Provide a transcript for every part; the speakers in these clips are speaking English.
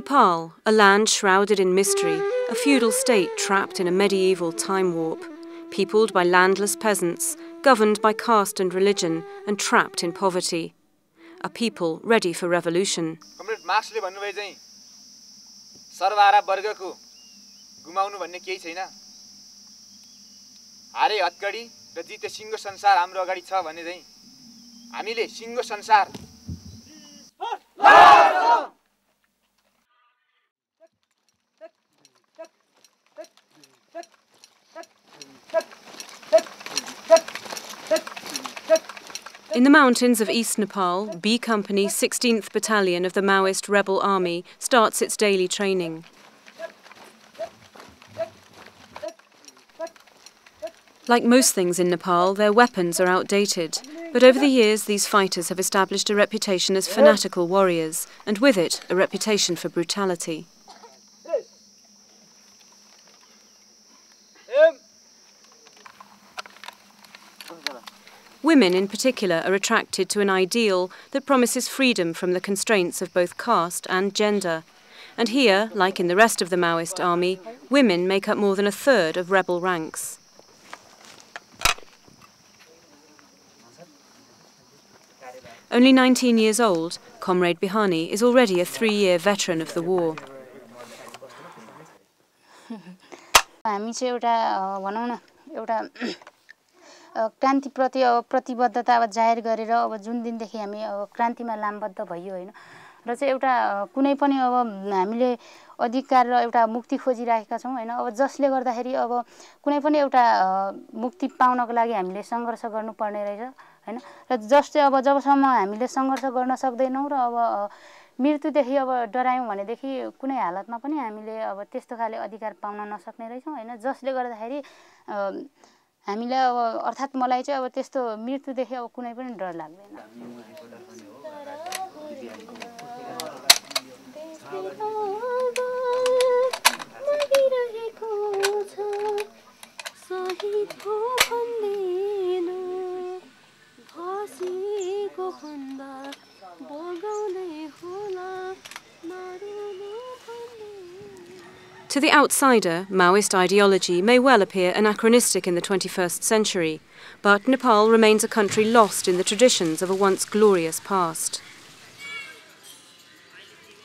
Nepal, a land shrouded in mystery, a feudal state trapped in a medieval time warp, peopled by landless peasants, governed by caste and religion, and trapped in poverty. A people ready for revolution. In the mountains of East Nepal, B Company 16th Battalion of the Maoist rebel army starts its daily training. Like most things in Nepal, their weapons are outdated, but over the years these fighters have established a reputation as fanatical warriors, and with it a reputation for brutality. Women in particular are attracted to an ideal that promises freedom from the constraints of both caste and gender. And here, like in the rest of the Maoist army, women make up more than a third of rebel ranks. Only 19 years old, Comrade Bihani is already a 3-year veteran of the war. क्रान्तिप्रति प्रतिबद्धता जाहेर गरेर जुन दिनदेखि हामी क्रान्तिमा लामबद्ध भइयो हैन र चाहिँ एउटा कुनै पनि हामीले अधिकार र एउटा मुक्ति खोजिरहेका छौं हैन जसले गर्दाखेरि कुनै पनि एउटा मुक्ति पाउनको लागि हामीले संघर्ष गर्नुपर्ने रहेछ हैन र जसले जबसम्म हामीले संघर्ष गर्न सक्दैनौं र मृत्युदेखि डरायौं भनेदेखि कुनै हालतमा पनि हामीले त्यस्तो खाले अधिकार पाउन नसक्ने रहेछौं हैन जसले गर्दाखेरि हामीलाई अर्थात मलाई चाहिँ त्यस्तो मृत्युदेखि कुनै पनि डर लाग्दैन To the outsider, Maoist ideology may well appear anachronistic in the 21st century, but Nepal remains a country lost in the traditions of a once glorious past.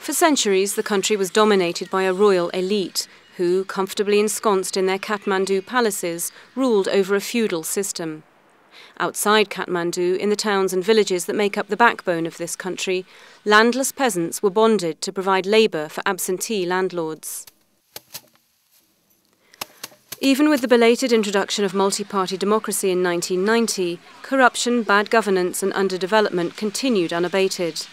For centuries, the country was dominated by a royal elite who, comfortably ensconced in their Kathmandu palaces, ruled over a feudal system. Outside Kathmandu, in the towns and villages that make up the backbone of this country, landless peasants were bonded to provide labour for absentee landlords. Even with the belated introduction of multi-party democracy in 1990, corruption, bad governance and underdevelopment continued unabated.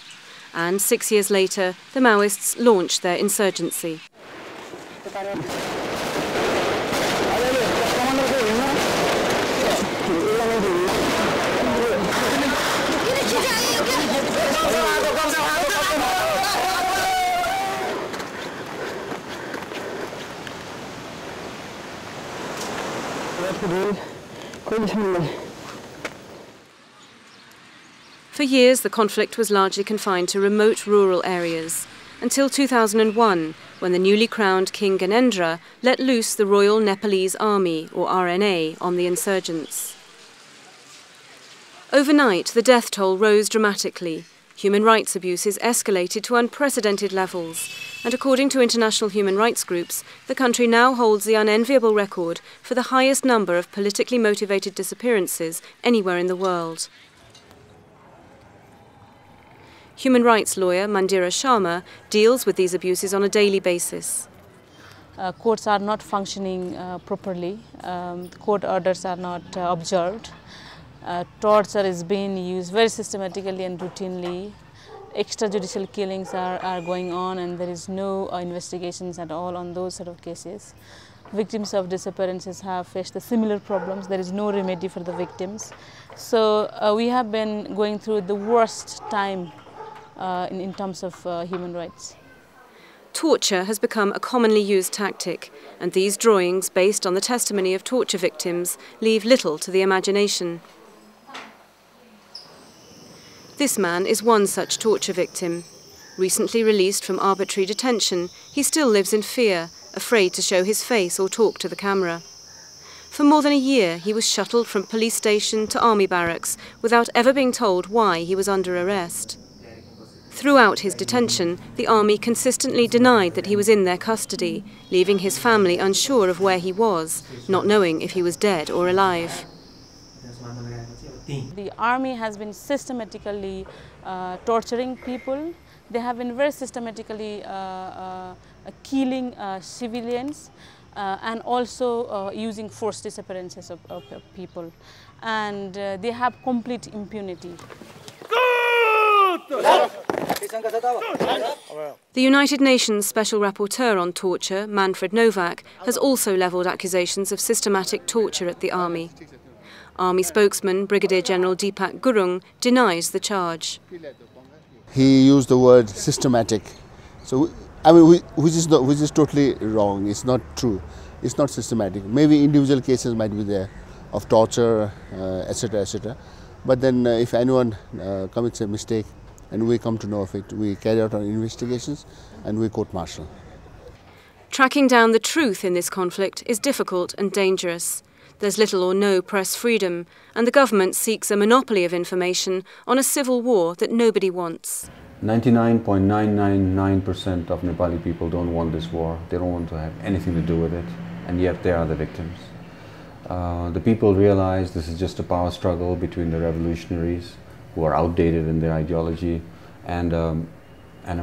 And 6 years later, the Maoists launched their insurgency. For years, the conflict was largely confined to remote rural areas, until 2001, when the newly crowned King Gyanendra let loose the Royal Nepalese Army, or RNA, on the insurgents. Overnight, the death toll rose dramatically. Human rights abuses escalated to unprecedented levels, and according to international human rights groups, the country now holds the unenviable record for the highest number of politically motivated disappearances anywhere in the world. Human rights lawyer Mandira Sharma deals with these abuses on a daily basis. Courts are not functioning properly, court orders are not observed. Torture is being used very systematically and routinely. Extrajudicial killings are going on, and there is no investigations at all on those sort of cases. Victims of disappearances have faced the similar problems. There is no remedy for the victims. So we have been going through the worst time in terms of human rights. Torture has become a commonly used tactic, and these drawings, based on the testimony of torture victims, leave little to the imagination. This man is one such torture victim. Recently released from arbitrary detention, he still lives in fear, afraid to show his face or talk to the camera. For more than a year, he was shuttled from police station to army barracks without ever being told why he was under arrest. Throughout his detention, the army consistently denied that he was in their custody, leaving his family unsure of where he was, not knowing if he was dead or alive. The army has been systematically torturing people. They have been very systematically killing civilians and also using forced disappearances of people. And they have complete impunity. The United Nations Special Rapporteur on Torture, Manfred Novak, has also levelled accusations of systematic torture at the army. Army spokesman Brigadier General Deepak Gurung denies the charge. He used the word systematic, so I mean, which is totally wrong. It's not true. It's not systematic. Maybe individual cases might be there of torture, etc., etc. But then, if anyone commits a mistake and we come to know of it, we carry out our investigations and we court-martial. Tracking down the truth in this conflict is difficult and dangerous. There's little or no press freedom, and the government seeks a monopoly of information on a civil war that nobody wants. 99.999% of Nepali people don't want this war. They don't want to have anything to do with it, and yet they are the victims. The people realize this is just a power struggle between the revolutionaries, who are outdated in their ideology, and a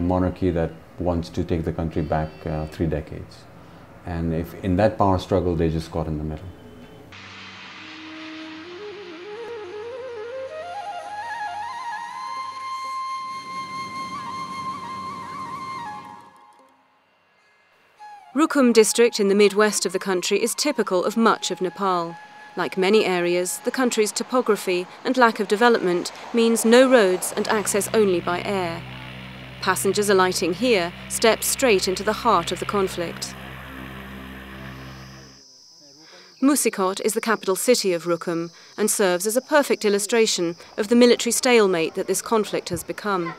monarchy that wants to take the country back 3 decades. And if in that power struggle, they just caught in the middle. Rukum district in the midwest of the country is typical of much of Nepal. Like many areas, the country's topography and lack of development means no roads and access only by air. Passengers alighting here step straight into the heart of the conflict. Musikot is the capital city of Rukum and serves as a perfect illustration of the military stalemate that this conflict has become.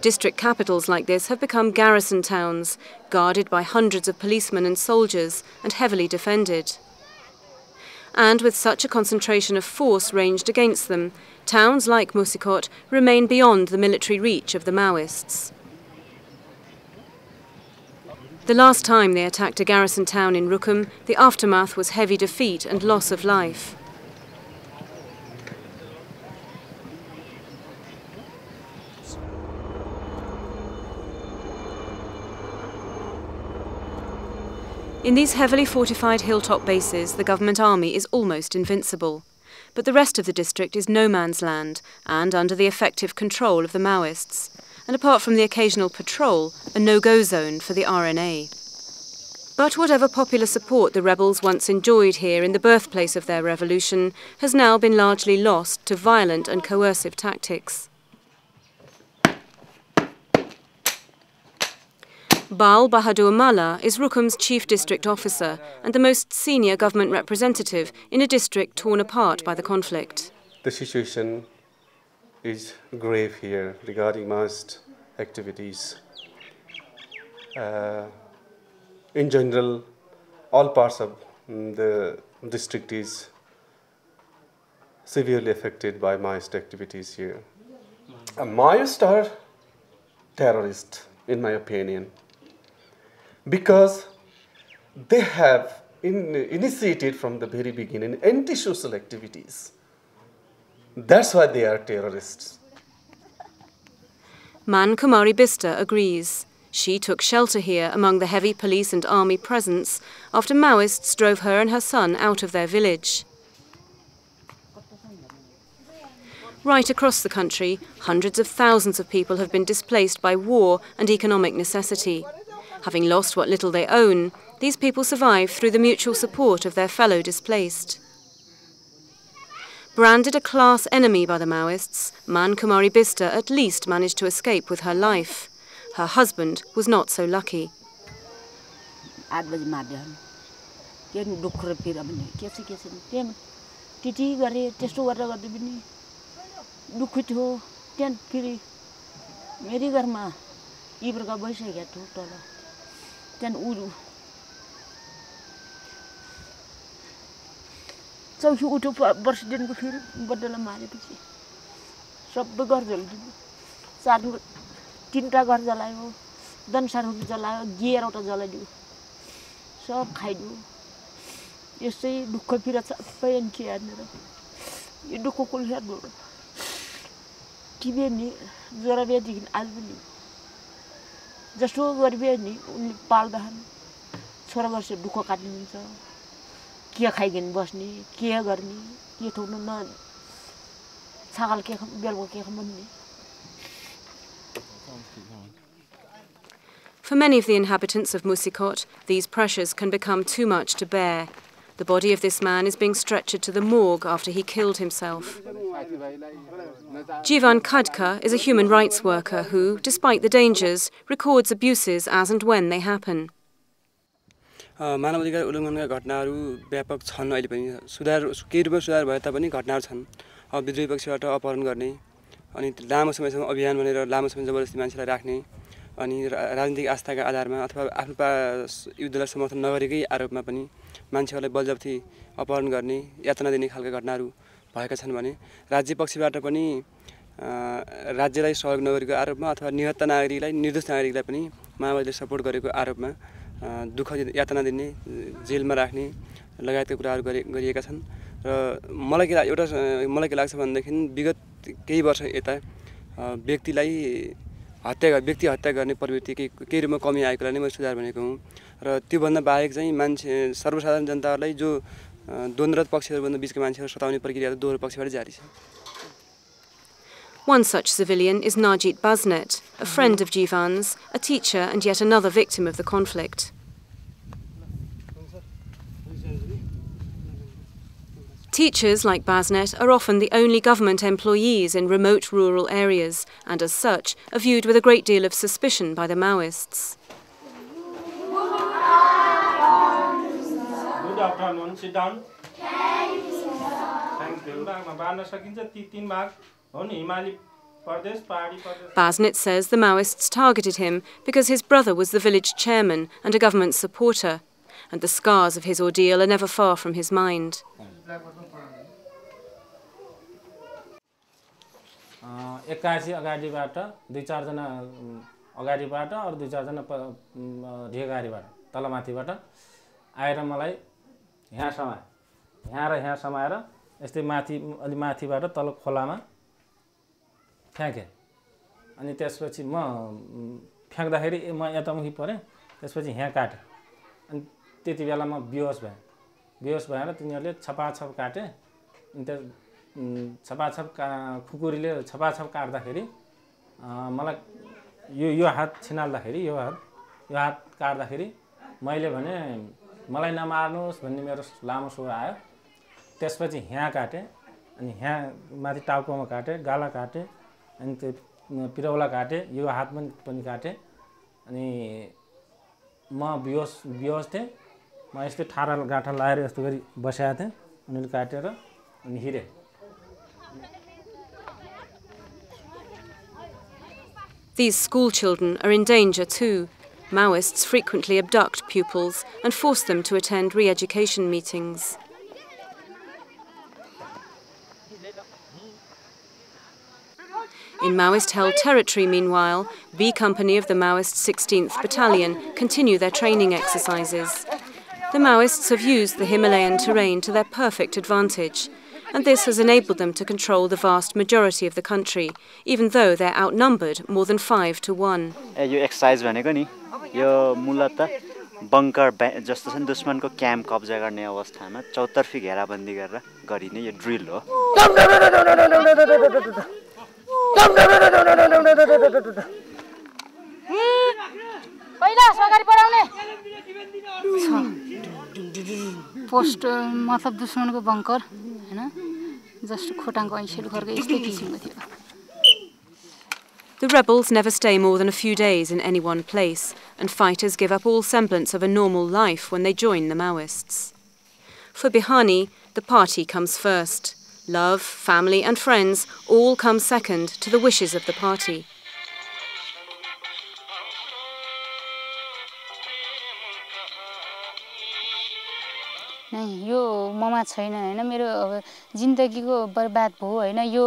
District capitals like this have become garrison towns, guarded by hundreds of policemen and soldiers and heavily defended. And with such a concentration of force ranged against them, towns like Musikot remain beyond the military reach of the Maoists. The last time they attacked a garrison town in Rukum, the aftermath was heavy defeat and loss of life. In these heavily fortified hilltop bases, the government army is almost invincible. But the rest of the district is no man's land and under the effective control of the Maoists. And apart from the occasional patrol, a no-go zone for the RNA. But whatever popular support the rebels once enjoyed here in the birthplace of their revolution has now been largely lost to violent and coercive tactics. Bal Bahadur Malla is Rukum's chief district officer and the most senior government representative in a district torn apart by the conflict. The situation is grave here regarding Maoist activities. In general, all parts of the district is severely affected by Maoist activities here. Maoists are terrorists, in my opinion, because they have initiated from the very beginning anti-social activities. That's why they are terrorists. Man Kumari Bista agrees. She took shelter here among the heavy police and army presence after Maoists drove her and her son out of their village. Right across the country, hundreds of thousands of people have been displaced by war and economic necessity. Having lost what little they own, these people survive through the mutual support of their fellow displaced. Branded a class enemy by the Maoists, Man Kumari Bista at least managed to escape with her life. Her husband was not so lucky. दुःख थियो त्यहाँ फेरि मेरी घरमा इब्रका भइसकेको थियो तल त्यहाँ उरु चौकी उठ्यो प्रेसिडेन्टको फेरि बड्डेलाई मारेपछि सबै घर जलाइदियो 3टा घर जलायो दनसारहरू जलायो 11वटा जलाइदियो सब खाइदियो यसै दुःख पिरा सबै के हेर्नु यो दुःख कसले हेर्नु टिभी नि जरा बेदेखि आज पनि जस्तो गरिबे नि उनले पाल्दाछन् छोरा वर्ष दुःख काट्नुहुन्छ के खाइकन बस्ने के गर्ने के ठोक्नु न छागल के बेलको के खाने. For many of the inhabitants of Musikot, these pressures can become too much to bear. The body of this man is being stretchered to the morgue after he killed himself. Jivan Khadka is a human rights worker who, despite the dangers, records abuses as and when they happen. मानवाधिकार उल्लङ्घनका घटनाहरू व्यापक छन् अहिले पनि सुधार केही रूपमा सुधार भए तापनि घटनाहरू छन् अब विद्रोही पक्षबाट अपहरण गर्ने अनि लामो समयसम्म अभियान भनेर लामो समय जबरजस्ती मान्छेलाई राख्ने अनि राजनीतिक आस्थाका आधारमा अथवा आफ्नो युद्धलाई समर्थन नगरेकै आरोपमा पनि मान्छेहरूलाई बलजफ्ती अपहरण गर्ने यातना दिने खालका घटनाहरू भएका छन् भने राज्य पक्षबाट पनि राज्यलाई सहयोग नगरेको आरोपमा अथवा निहत्था नागरिकलाई निर्दोष नागरिकलाई पनि माओवादीले सपोर्ट गरेको आरोपमा दुःख यातना दिने जेलमा राख्ने लगायतका कुराहरू गरिएका छन् र मलाई के लाग्छ भनेदेखि विगत केही वर्ष यता व्यक्ति हत्या गर्ने प्रवृत्ति केही रूपमा कमी आएकोलाई नै मैले सुधार भनेको हुँ र त्योभन्दा बाहेक चाहिँ मान्छे सर्वसाधारण जनताहरूलाई जो द्वन्द्वरत पक्षहरूभन्दा बिचका मान्छेहरू सताउने प्रक्रिया दोहोरो पक्षबाट जारी छ. One such civilian is Najit Baznet, a friend of Jivan's, a teacher and yet another victim of the conflict. Teachers like Baznet are often the only government employees in remote rural areas and as such are viewed with a great deal of suspicion by the Maoists. Good afternoon, sit down. Thank you. Baznet says the Maoists targeted him because his brother was the village chairman and a government supporter, and the scars of his ordeal are never far from his mind. एक्कासी अगाडिबाट 2-4 जना अगाडिबाट अरु 2-4 जना ढेगारीबाट तलमाथिबाट आएर मलाई यहाँ समाएर यस्तै माथि अलि माथिबाट तल खोलामा फ्याके अनि त्यसपछि म फ्याक्दाखेरि म यतामुखी परे त्यसपछि यहाँ काटे अनि त्यति बेला म बेहोस भएर तिनीहरुले छपाछप काटे अनि त्यो छपाछप खुकुरीले छपाछप काट्दाखेरि मलाई यो हात छिनाल्दाखेरि यो हात काट्दाखेरि मैले भने मलाई नमार्नुस् भन्ने मेरो लामो सुगा आयो. त्यसपछि यहाँ काटे अनि यहाँ माथि टाउकोमा काटे गाला काटे अनि त्यो पिरौला काटे यो हात पनि काटे अनि म बेहोस थिएँ. म यस्तै ठाडा गाँठा लाएर यस्तो गरी बसेको थिएँ उनीले काटेर अनि हिरे. These school children are in danger too. Maoists frequently abduct pupils and force them to attend re-education meetings. In Maoist-held territory, meanwhile, B Company of the Maoist 16th Battalion continue their training exercises. The Maoists have used the Himalayan terrain to their perfect advantage, and this has enabled them to control the vast majority of the country, even though they're outnumbered more than 5 to 1. Yo exercise भनेको नि यो मूलतः bunker जस्तो छ नि दुश्मनको camp कब्जा गर्ने अवस्थामा चौतर्फी घेराबन्दी गरेर गरिने यो ड्रिल हो. पोस्ट मतलब दुश्मनको बंकर हैन जस्तो खोटाङको ऐसेल घरको यस्तै किसिमको थियो. The rebels never stay more than a few days in any one place, and fighters give up all semblance of a normal life when they join the Maoists. For Bihani, the party comes first. Love, family and friends all come second to the wishes of the party. Yo mama छैन हैन मेरो अब जिन्दगीको बर्बाद भयो हैन यो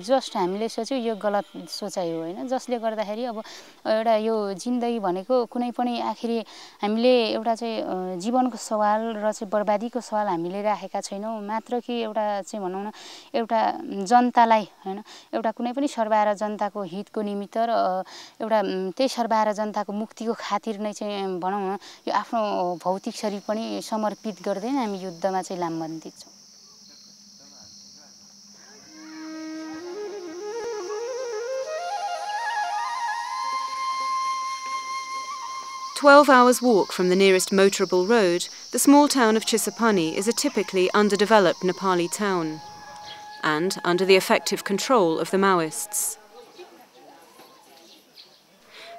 just हामीले सोच्यौ यो गलत सोचाइ हो हैन जसले गर्दाखेरि अब एउटा यो जिन्दगी भनेको कुनै पनि आखिरी हामीले एउटा चाहिँ जीवनको सवाल र चाहिँ बर्बादीको सवाल हामीले राखेका छैनौं मात्र कि एउटा चाहिँ भनौं न एउटा जनतालाई हैन एउटा कुनै पनि सर्वहारा जनताको हितको निमित्त र एउटा त्यही सर्वहारा जनताको मुक्तिको खातिर नै चाहिँ भनौं न यो आफ्नो भौतिक शरीर पनि समर्पित गर्दै हामी युद्धमा चाहिँ लामबन्दी छौं 12 hours walk from the nearest motorable road, the small town of Chisapani is a typically underdeveloped Nepali town, and under the effective control of the Maoists.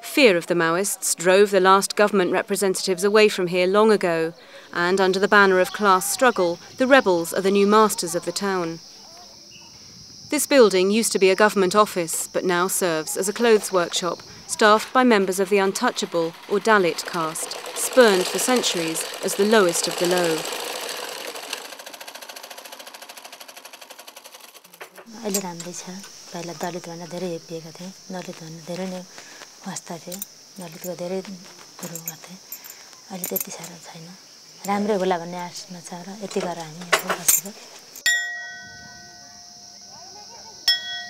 Fear of the Maoists drove the last government representatives away from here long ago, and under the banner of class struggle, the rebels are the new masters of the town. This building used to be a government office, but now serves as a clothes workshop, staffed by members of the untouchable or Dalit caste, spurned for centuries as the lowest of the low. अहिले राम्रै छ पहिला दलित भन्दा धेरै हेपिएका थिए दलित भन्दा धेरै नै वास्ता थियो दलितको धेरै कुरो गर्थे अहिले त्यति साह्रो छैन राम्रै होला भन्ने आशमा छ र यति गरेर हामी बसेको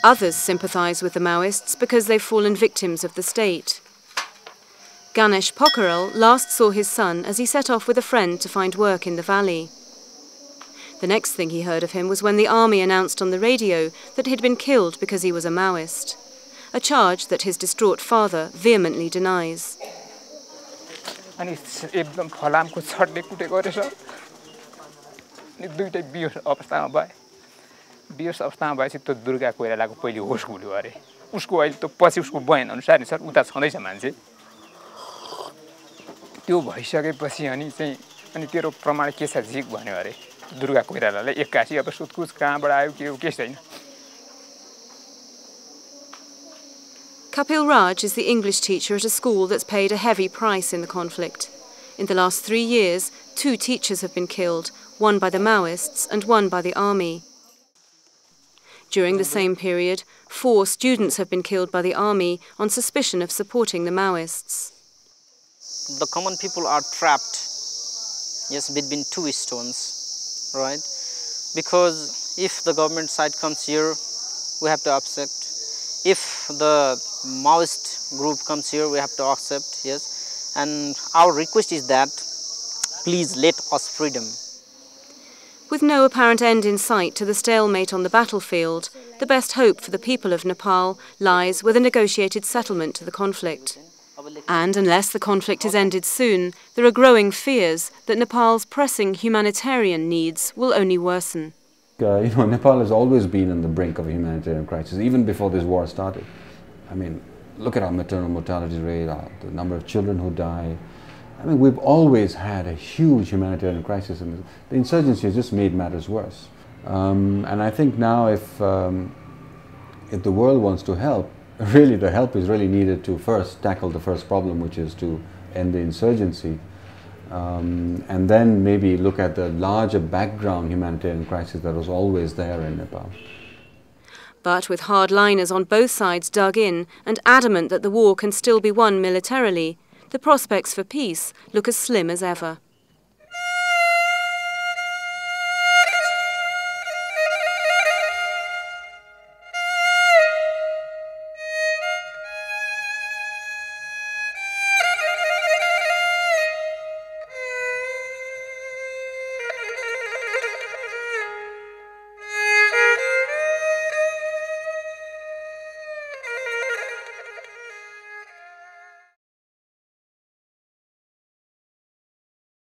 Others sympathise with the Maoists because they've fallen victims of the state. Ganesh Pokharel last saw his son as he set off with a friend to find work in the valley. The next thing he heard of him was when the army announced on the radio that he'd been killed because he was a Maoist, a charge that his distraught father vehemently denies. बियर्स अवस्थामा भएपछि त्यो दुर्गा कोइरालाको पहिले होस गुल्यो अरे उसको अहिले त पछि उसको बयान अनुसार नि सर उता छँदैछ मान्छे त्यो भइसकेपछि अनि तेरो प्रमाण के छ झिक भन्यो अरे दुर्गा कोइरालाले 81 अब सुतकुच कहाँबाट आयो के हो के छैन Kapil Raj is the English teacher at a school that's paid a heavy price in the conflict. In the last 3 years, 2 teachers have been killed, one by the Maoists and one by the army. During the same period, 4 students have been killed by the army on suspicion of supporting the Maoists. The common people are trapped, yes, between 2 stones, right? Because if the government side comes here, we have to accept. If the Maoist group comes here, we have to accept, yes. And our request is that, please let us freedom. With no apparent end in sight to the stalemate on the battlefield, the best hope for the people of Nepal lies with a negotiated settlement to the conflict. And unless the conflict is ended soon, there are growing fears that Nepal's pressing humanitarian needs will only worsen. Nepal has always been on the brink of a humanitarian crisis, even before this war started. I mean, look at our maternal mortality rate, the number of children who die. I mean, we've always had a huge humanitarian crisis, and the insurgency has just made matters worse. And I think now, if the world wants to help, really the help is really needed to first tackle the first problem, which is to end the insurgency, and then maybe look at the larger background humanitarian crisis that was always there in Nepal. But with hardliners on both sides dug in and adamant that the war can still be won militarily, the prospects for peace look as slim as ever.